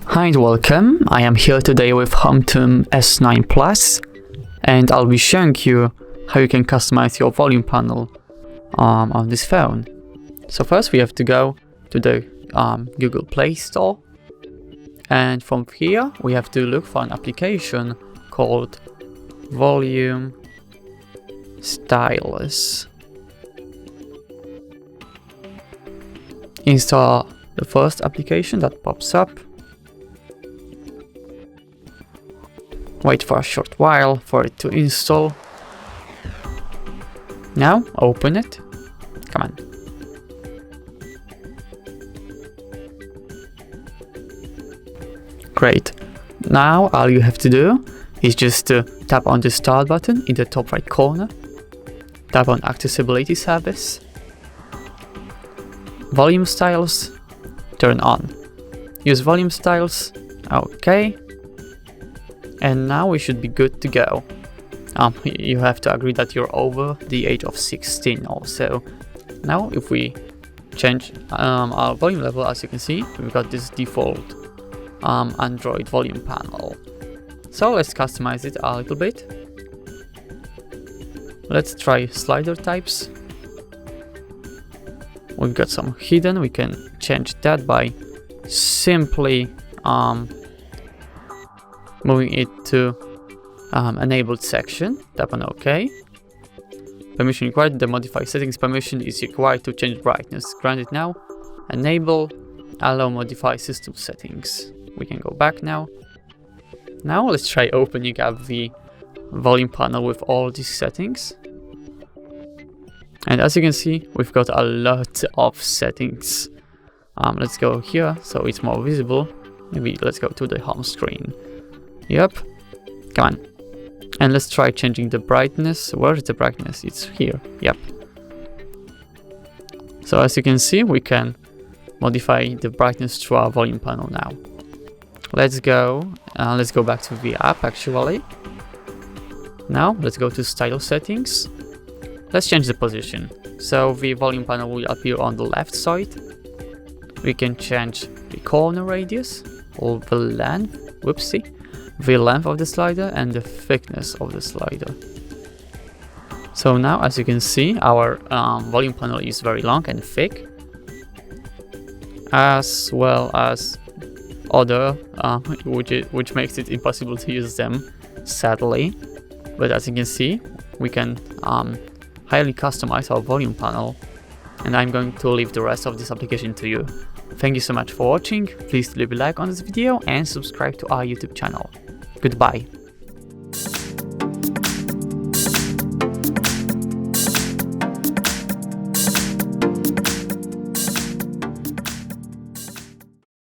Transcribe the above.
Hi and welcome, I am here today with HOMTOM S9 Plus and I'll be showing you how you can customize your volume panel on this phone. So first we have to go to the Google Play Store, and from here we have to look for an application called Volume Stylus. Install the first application that pops up. Wait for a short while for it to install. Now open it. Come on. Great. Now all you have to do is just to tap on the Start button in the top right corner. Tap on Accessibility Service. Volume Styles. Turn on. Use volume styles. Okay. And now we should be good to go. You have to agree that you're over the age of 16 also. Now if we change our volume level, as you can see, we've got this default Android volume panel. So let's customize it a little bit. Let's try slider types. We've got some hidden, we can change that by simply moving it to enabled section. Tap on OK. Permission required. The modify settings permission is required to change brightness. Grant it now. Enable. Allow modify system settings. We can go back now. Now let's try opening up the volume panel with all these settings. And as you can see, we've got a lot of settings. Let's go here so it's more visible. Maybe let's go to the home screen. Yep, come on. And let's try changing the brightness. Where is the brightness? It's here. Yep. So as you can see, we can modify the brightness through our volume panel now. Let's go back to the app actually. Now let's go to Stylus settings. Let's change the position. So the volume panel will appear on the left side. We can change the corner radius or the length. Whoopsie. The length of the slider and the thickness of the slider. So now as you can see, our volume panel is very long and thick, as well as other which makes it impossible to use them, sadly. But as you can see, we can highly customize our volume panel, and I'm going to leave the rest of this application to you. Thank you so much for watching. Please leave a like on this video and subscribe to our YouTube channel. Goodbye.